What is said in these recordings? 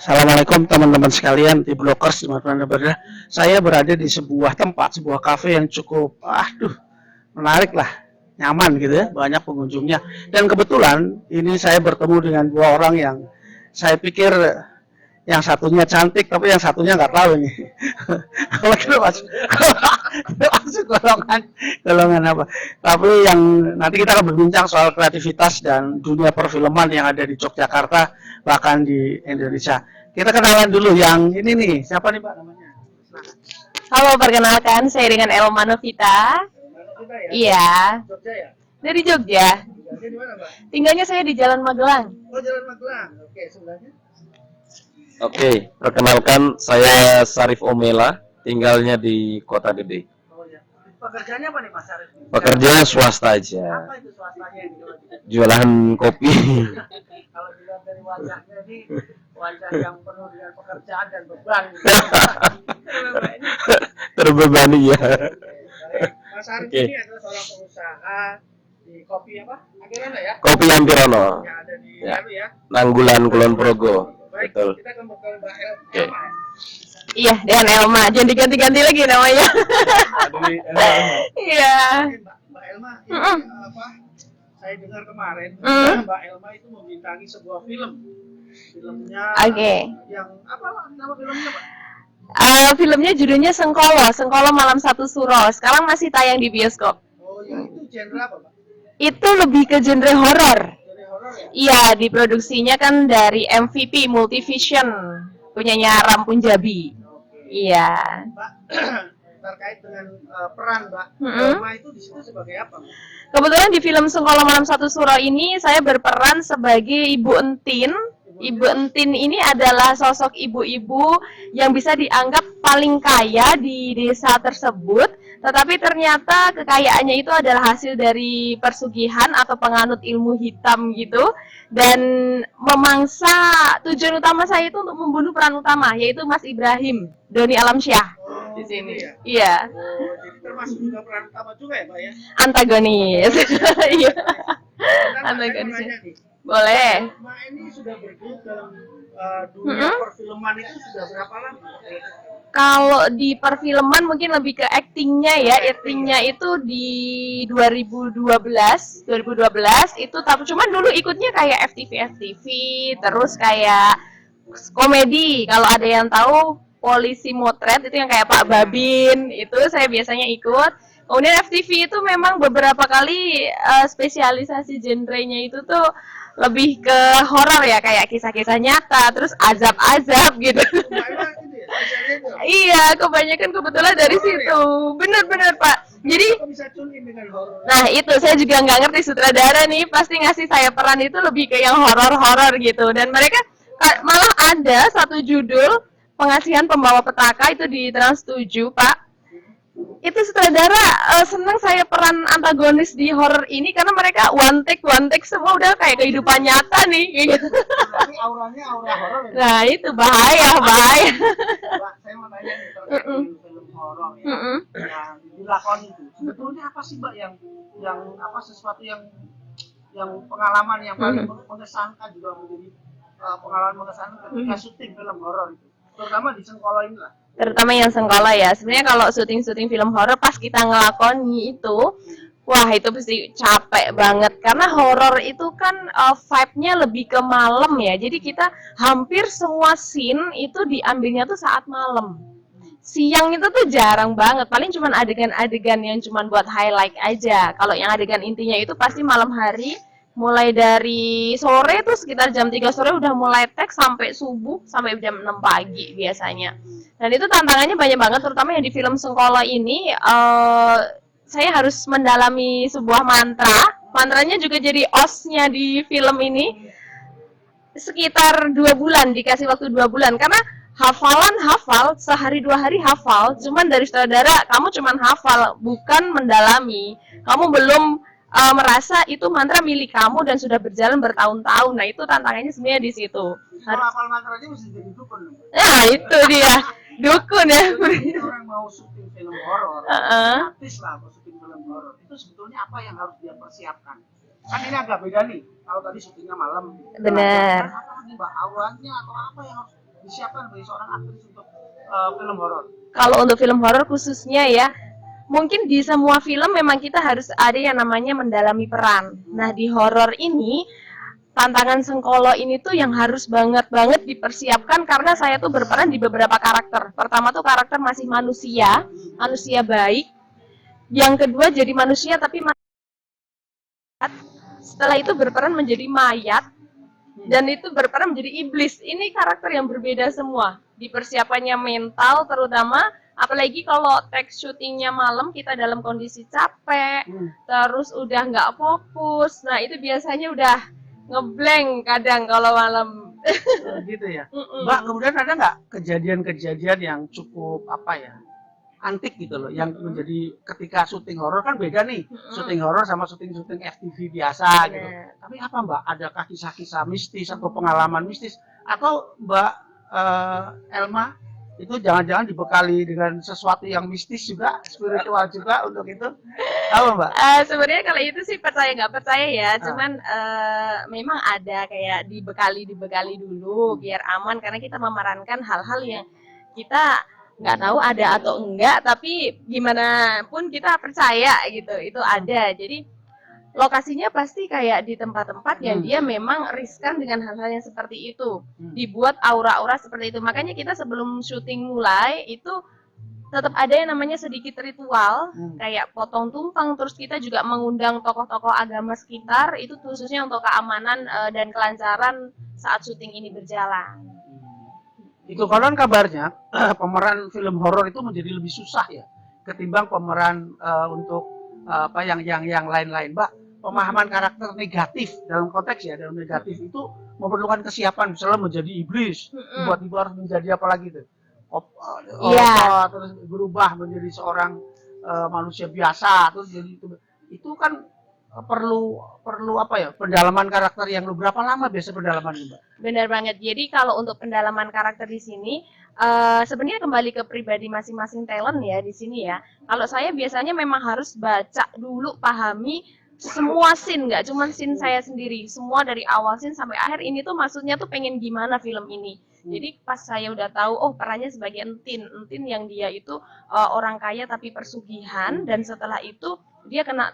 Assalamualaikum teman-teman sekalian di Blockers dimanapun Anda berada. Saya berada di sebuah tempat, sebuah kafe yang cukup, menarik lah, nyaman gitu ya, banyak pengunjungnya. Dan kebetulan ini saya bertemu dengan dua orang yang saya pikir yang satunya cantik, tapi yang satunya nggak tahu ini. Kalau kita masuk, kita masuk golongan apa? Tapi yang nanti kita akan berbincang soal kreativitas dan dunia perfilman yang ada di Yogyakarta bahkan di Indonesia. Kita kenalan dulu yang ini nih, siapa nih Pak namanya? Halo, perkenalkan saya dengan Elma Novita. Ya? Iya, Jogja ya? dari Jogja. Tinggalnya di mana Pak? Tinggalnya saya di Jalan Magelang. Oh Jalan Magelang. Oke, sebelahnya? Oke, perkenalkan saya Sarif Omela, tinggalnya di Kota Gede. Oh ya. Pekerjaannya apa nih Pak Sarif? Pekerjaan swasta aja, Apa itu swastanya yang jualan kopi. Kalau dilihat dari wajahnya ini wajah yang penuh dengan pekerjaan dan beban. Terbebani ya. Mas Arif Oke. ini adalah seorang pengusaha di kopi apa? Akhirnya ya? Kopi Ampirono, Yang ada di Ya. Lalu ya. Nanggulan Kulon Progo. Baik, Betul. kita akan ke Mbak Oke. Elma. Iya, dengan Elma. Jangan diganti-ganti lagi namanya. Iya. Oke, Mbak Elma, ini apa? Saya dengar kemarin Mbak Elma itu membintangi sebuah film. Filmnya Oke. yang apa nama filmnya Pak? Filmnya judulnya Sengkolo, Sengkolo Malam Satu Suro. Sekarang masih tayang di bioskop. Oh ya, itu genre apa Pak? Itu lebih ke genre horor. Genre horor ya? Iya, diproduksinya kan dari MVP Multivision, punyanya Ram Punjabi. Iya. Mbak, terkait dengan peran Mbak Mm-mm. Elma itu di situ sebagai apa? Mbak? Kebetulan di film Sengkolo Malam Satu Suro ini saya berperan sebagai Ibu Entin. Ibu Entin ini adalah sosok ibu-ibu yang bisa dianggap paling kaya di desa tersebut, tetapi ternyata kekayaannya itu adalah hasil dari persugihan atau penganut ilmu hitam gitu, dan memangsa tujuan utama saya itu untuk membunuh peran utama, yaitu Mas Ibrahim, Doni Alamsyah di sini. Gitu ya? Iya, Oh, jadi termasuk juga peran utama juga ya Pak ya? antagonis. Iya, Dan saya mau antagonis. nanya nih, Boleh. Mbak ini sudah bergelut dalam dunia perfilman itu sudah berapa lama? Kalau di perfilman mungkin lebih ke actingnya ya, actingnya itu di 2012 itu, tapi cuman dulu ikutnya kayak FTV, terus kayak komedi. Kalau ada yang tahu Polisi Motret itu yang kayak Pak Babin, itu saya biasanya ikut. Kemudian FTV itu memang beberapa kali spesialisasi genrenya itu tuh lebih ke horor ya, kayak kisah-kisah nyata, terus azab-azab gitu. Mbak Elma gitu ya? Spesialnya itu? Iya, kebanyakan kebetulan dari situ. Bener-bener Pak. Jadi, Kok bisa tune in dengan horor? nah itu saya juga nggak ngerti, sutradara nih pasti ngasih saya peran itu lebih ke yang horor-horor gitu. Dan mereka malah ada satu judul Pengasihan Pembawa Petaka itu di Trans 7 Pak. Itu sutradara senang saya peran antagonis di horor ini karena mereka one take semua, udah kayak kehidupan nyata nih kayak gitu. Tapi auranya aura horor ya? Nah itu bahaya. Mbak, saya mau tanya nih terkait dengan film horor ya, yang dilakoni itu. Sebetulnya apa sih Mbak yang apa sesuatu yang pengalaman yang paling mengesankan juga menjadi pengalaman mengesankan ketika syuting film horor itu, terutama di Sengkolo ini lah. Terutama yang Sengkolo ya. Sebenarnya kalau syuting film horor pas kita ngelakoni itu, wah itu pasti capek banget karena horor itu kan vibe-nya lebih ke malam ya. Jadi kita hampir semua scene itu diambilnya tuh saat malam. Siang itu tuh jarang banget. Paling cuman adegan-adegan yang cuman buat highlight aja. Kalau yang adegan intinya itu pasti malam hari. Mulai dari sore tuh sekitar jam 3 sore udah mulai tag sampai subuh, sampai jam 6 pagi biasanya. Dan itu tantangannya banyak banget, terutama yang di film Sengkolo ini. Saya harus mendalami sebuah mantra. Mantranya juga jadi OS-nya di film ini. Sekitar 2 bulan, dikasih waktu 2 bulan. Karena hafal, sehari 2 hari hafal. Cuman dari sutradara, kamu cuman hafal, bukan mendalami. Kamu belum merasa itu mantra milik kamu dan sudah berjalan bertahun-tahun. Nah itu tantangannya sebenarnya di situ. Kalau hafal mantranya mesti jadi dukun. Nah itu dia, dukun ya. Jadi orang mau syuting film horor, artis lah mau syuting film horor, itu sebetulnya apa yang harus dia persiapkan? Kan ini agak beda nih. Kalau tadi syutingnya malam. Benar. Apa lagi Mbak, auranya atau apa yang harus disiapkan bagi seorang aktris untuk film horor? Kalau untuk film horor khususnya ya, mungkin di semua film memang kita harus ada yang namanya mendalami peran. Nah, di horor ini tantangan Sengkolo ini tuh yang harus banget dipersiapkan karena saya tuh berperan di beberapa karakter. Pertama tuh karakter masih manusia, manusia baik. Yang kedua jadi manusia tapi mayat. Setelah itu berperan menjadi mayat dan itu berperan menjadi iblis. Ini karakter yang berbeda semua. Di persiapannya mental terutama, apalagi kalau teks syutingnya malam kita dalam kondisi capek, terus udah nggak fokus. Nah itu biasanya udah ngeblank kadang kalau malam. Gitu ya. Mbak, kemudian ada nggak kejadian-kejadian yang cukup antik gitu loh, yang menjadi ketika syuting horor kan beda nih, syuting horor sama syuting FTV biasa gitu. Tapi apa Mbak, adakah kisah-kisah mistis atau pengalaman mistis atau Mbak Elma itu jangan-jangan dibekali dengan sesuatu yang mistis juga, spiritual juga untuk itu? Apa Mbak? Sebenarnya kalau itu sih percaya nggak percaya ya, cuman memang ada kayak dibekali dulu biar aman karena kita memerankan hal-hal yang kita nggak tahu ada atau enggak, tapi gimana pun kita percaya gitu, itu ada. Jadi lokasinya pasti kayak di tempat-tempat yang dia memang riskan dengan hal-hal yang seperti itu, dibuat aura-aura seperti itu. Makanya kita sebelum syuting mulai itu tetap ada yang namanya sedikit ritual, kayak potong tumpeng, terus kita juga mengundang tokoh-tokoh agama sekitar, itu khususnya untuk keamanan dan kelancaran saat syuting ini berjalan. Itu konon kabarnya pemeran film horor itu menjadi lebih susah ya ketimbang pemeran untuk yang lain-lain, Mbak. Pemahaman karakter negatif dalam konteks dalam negatif itu memerlukan kesiapan, misalnya menjadi iblis, tiba-tiba harus menjadi apa lagi tuh? Terus berubah menjadi seorang manusia biasa, terus jadi itu kan perlu pendalaman karakter yang berapa lama biasa pendalaman Mbak? Benar banget. Jadi kalau untuk pendalaman karakter di sini sebenarnya kembali ke pribadi masing-masing talent ya di sini ya. Kalau saya biasanya memang harus baca dulu, pahami semua scene, nggak cuma scene saya sendiri, semua dari awal scene sampai akhir ini tuh maksudnya tuh pengen gimana film ini. Jadi pas saya udah tahu, perannya sebagai Entin yang dia itu orang kaya tapi persugihan, dan setelah itu dia kena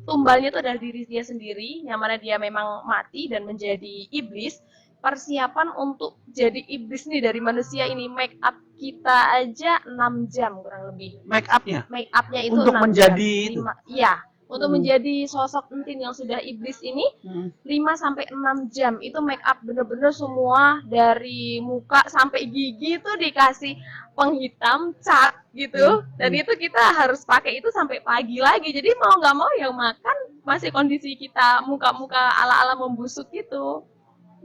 tumbalnya itu adalah diri dia sendiri, yang mana dia memang mati dan menjadi iblis. Persiapan untuk jadi iblis nih dari manusia ini, make up kita aja 6 jam kurang lebih. Make upnya itu untuk 6 menjadi jam. itu. Iya. Untuk menjadi sosok Entin yang sudah iblis ini 5-6 jam itu make up bener-bener semua dari muka sampai gigi itu dikasih penghitam cat gitu, dan itu kita harus pakai itu sampai pagi lagi. Jadi mau nggak mau yang makan masih kondisi kita muka-muka ala-ala membusuk gitu.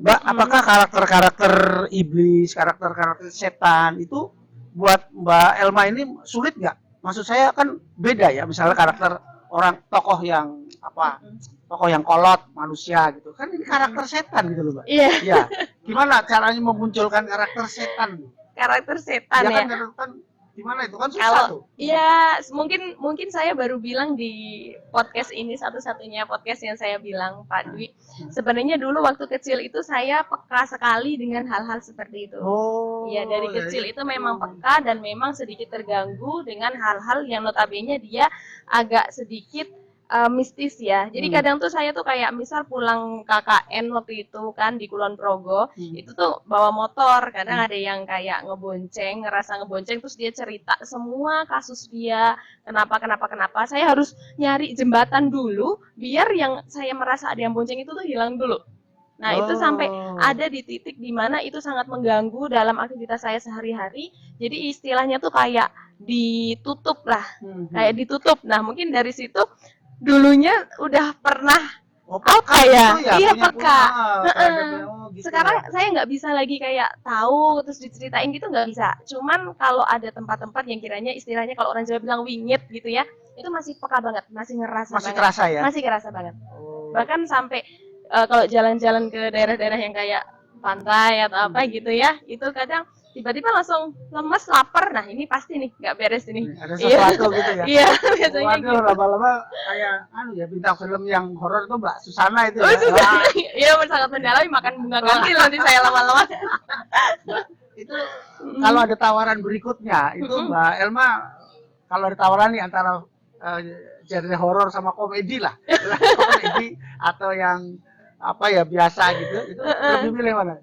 Mbak, apakah karakter-karakter iblis, karakter-karakter setan itu buat Mbak Elma ini sulit nggak? Maksud saya kan beda ya, misalnya karakter orang tokoh yang kolot manusia gitu kan, ini karakter setan gitu loh Mbak. Iya. Gimana caranya memunculkan karakter setan? Karakter setan ya. Kan gimana itu kan susah kalau tuh. Iya, mungkin saya baru bilang di podcast ini, satu-satunya podcast yang saya bilang Pak Dwi. Sebenarnya dulu waktu kecil itu saya peka sekali dengan hal-hal seperti itu. Iya, dari kecil itu memang peka dan memang sedikit terganggu dengan hal-hal yang notabene dia agak sedikit mistis ya. Jadi kadang tuh saya tuh kayak misal pulang KKN waktu itu kan di Kulon Progo, itu tuh bawa motor, kadang ada yang kayak ngerasa ngebonceng, terus dia cerita semua kasus dia, kenapa. Saya harus nyari jembatan dulu biar yang saya merasa ada yang bonceng itu tuh hilang dulu. Nah, itu sampai ada di titik di mana itu sangat mengganggu dalam aktivitas saya sehari-hari. Jadi istilahnya tuh kayak ditutup lah. Kayak ditutup. Nah, mungkin dari situ dulunya udah pernah iya peka. Sekarang saya nggak bisa lagi kayak tahu terus diceritain gitu, nggak bisa. Cuman kalau ada tempat-tempat yang kiranya istilahnya kalau orang Jawa bilang wingit gitu ya, itu masih peka banget, masih kerasa banget. Bahkan sampai kalau jalan-jalan ke daerah-daerah yang kayak pantai atau apa gitu ya, itu kadang tiba-tiba langsung lemes, lapar. Nah, ini pasti nih nggak beres ini. Ada sesuatu gitu ya. Iya, biasanya gitu. Lama-lama kayak bintang film yang horor tuh Mbak Susana itu. Iya, sangat mendalami, makan bunga kantil nanti saya lama-lama. Itu kalau ada tawaran berikutnya, itu Mbak Elma kalau ada tawaran nih antara genre horor sama komedi lah, komedi atau yang apa ya biasa gitu, itu lebih milih mana?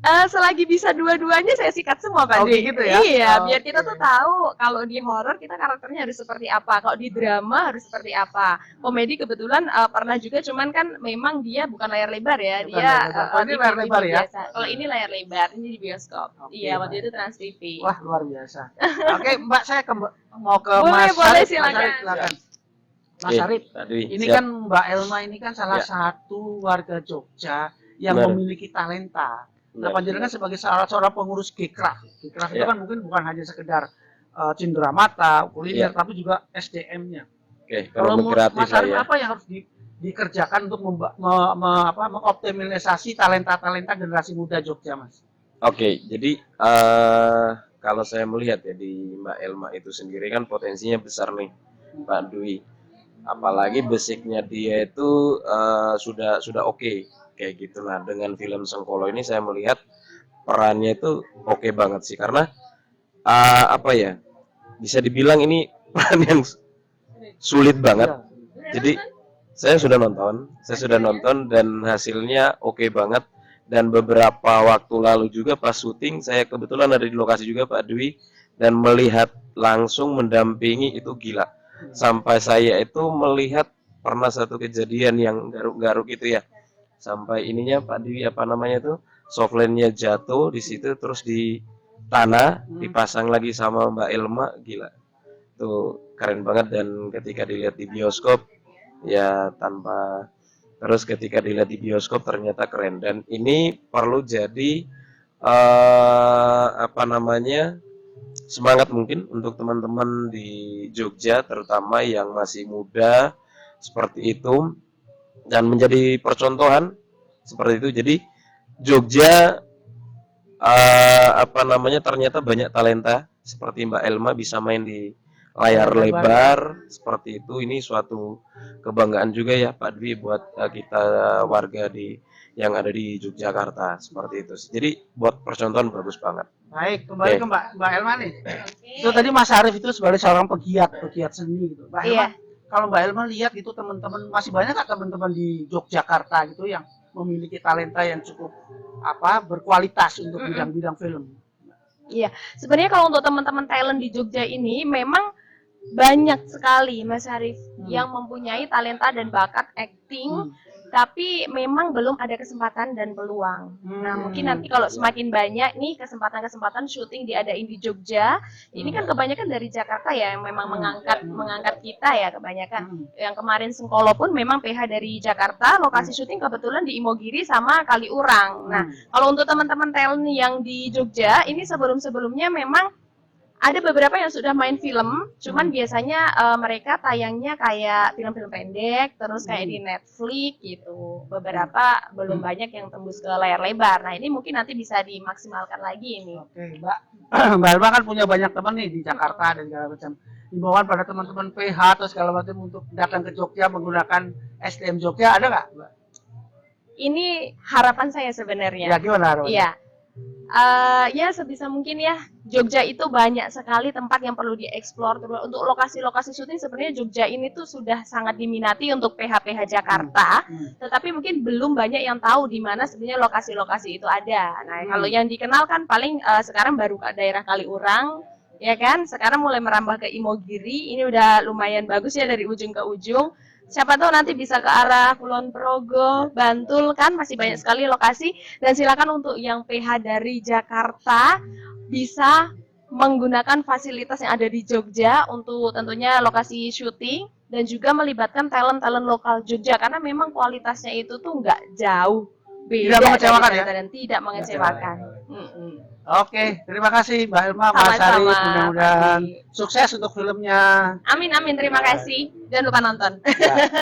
Selagi bisa dua-duanya saya sikat semua Pak Oke, Dwi. gitu ya? Iya, Oke. biar kita tuh tahu kalau di horor kita karakternya harus seperti apa, kalau di drama harus seperti apa. Komedi kebetulan pernah juga, cuman kan memang dia bukan layar lebar ya, Bukan dia layar lebar. Oh, ini layar TV lebar ya? biasa. Kalau ini layar lebar, ini di bioskop. Oke, Iya, waktu baik. itu Trans TV. Wah luar biasa. Oke Mbak, saya mau ke Boleh, Mas boleh, Arif. silakan. Mas Arif, silakan. Mas Oke, Arif, Pak Dwi, ini siap. kan Mbak Elma ini kan salah Ya. satu warga Jogja yang Benar. memiliki talenta. Nah, Benar. panjenengan sebagai salah seorang pengurus Gikraf. Gikraf itu Ya. kan mungkin bukan hanya sekedar cenderamata, kuliner, Ya. tapi juga SDM-nya. Oke, Kalau kalau kreatif Mas lah Arif ya. apa yang harus dikerjakan untuk mengoptimalisasi talenta-talenta generasi muda Jogja, Mas? Oke, jadi kalau saya melihat ya di Mbak Elma itu sendiri kan potensinya besar nih, Pak Dwi. Apalagi basicnya dia itu sudah oke kayak gitu. Nah, dengan film Sengkolo ini saya melihat perannya itu oke banget sih, karena apa ya, bisa dibilang ini peran yang sulit banget. Jadi saya sudah nonton dan hasilnya oke banget. Dan beberapa waktu lalu juga pas syuting saya kebetulan ada di lokasi juga Pak Dwi, dan melihat langsung mendampingi itu gila. Sampai saya itu melihat pernah satu kejadian yang garuk-garuk itu ya. Sampai ininya Pak Dwi apa namanya itu, softline-nya jatuh di situ, terus di tanah dipasang lagi sama Mbak Elma, gila. Tuh keren banget. Dan ketika dilihat di bioskop ya terus ketika dilihat di bioskop ternyata keren. Dan ini perlu jadi apa namanya, semangat mungkin untuk teman-teman di Jogja terutama yang masih muda seperti itu, dan menjadi percontohan seperti itu. Jadi Jogja apa namanya, ternyata banyak talenta seperti Mbak Elma bisa main di layar lebar seperti itu. Ini suatu kebanggaan juga ya Pak Dwi buat kita warga yang ada di Yogyakarta seperti itu. Jadi buat percontohan bagus banget. Baik, kembali Oke. ke Mbak Elma nih. Itu tadi Mas Arif itu sebagai seorang pegiat seni gitu. Mbak Elma, Iya. kalau Mbak Elma lihat gitu teman-teman, masih banyak nggak teman-teman di Yogyakarta gitu yang memiliki talenta yang cukup berkualitas untuk bidang-bidang film? Iya, sebenarnya kalau untuk teman-teman talent di Jogja ini memang banyak sekali Mas Arif yang mempunyai talenta dan bakat acting, tapi memang belum ada kesempatan dan peluang. Nah, mungkin nanti kalau semakin banyak nih kesempatan-kesempatan syuting diadain di Jogja, ini kan kebanyakan dari Jakarta ya yang memang mengangkat kita ya kebanyakan. Yang kemarin Sengkolo pun memang PH dari Jakarta, lokasi syuting kebetulan di Imogiri sama Kaliurang. Nah, kalau untuk teman-teman talent yang di Jogja, ini sebelum-sebelumnya memang ada beberapa yang sudah main film, cuman biasanya mereka tayangnya kayak film-film pendek, terus kayak di Netflix gitu. Beberapa belum banyak yang tembus ke layar lebar. Nah, ini mungkin nanti bisa dimaksimalkan lagi ini. Oke, Mbak Elma kan punya banyak teman nih di Jakarta dan segala macam. Himbauan pada teman-teman PH atau segala macam untuk datang ke Jogja menggunakan SDM Jogja ada nggak, Mbak? Ini harapan saya sebenarnya. Ya gimana harapannya? Iya. Ya sebisa mungkin ya, Jogja itu banyak sekali tempat yang perlu dieksplor. Untuk lokasi-lokasi syuting sebenarnya Jogja ini tuh sudah sangat diminati untuk PH-PH Jakarta, tetapi mungkin belum banyak yang tahu di mana sebenarnya lokasi-lokasi itu ada. Nah, kalau yang dikenal kan paling sekarang baru ke daerah Kaliurang, ya kan? Sekarang mulai merambah ke Imogiri, ini udah lumayan bagus ya dari ujung ke ujung. Siapa tahu nanti bisa ke arah Kulon Progo, Bantul, kan masih banyak sekali lokasi. Dan silakan untuk yang PH dari Jakarta bisa menggunakan fasilitas yang ada di Jogja untuk tentunya lokasi syuting dan juga melibatkan talent-talent lokal Jogja, karena memang kualitasnya itu tuh nggak jauh beda Tidak mengecewakan dari ya? dan tidak mengecewakan. Oke, terima kasih Mbak Elma, Mas Sama-sama, Arif, mudah-mudahan Pak Dwi. sukses untuk filmnya. Amin amin, terima kasih. Jangan lupa nonton. Ya.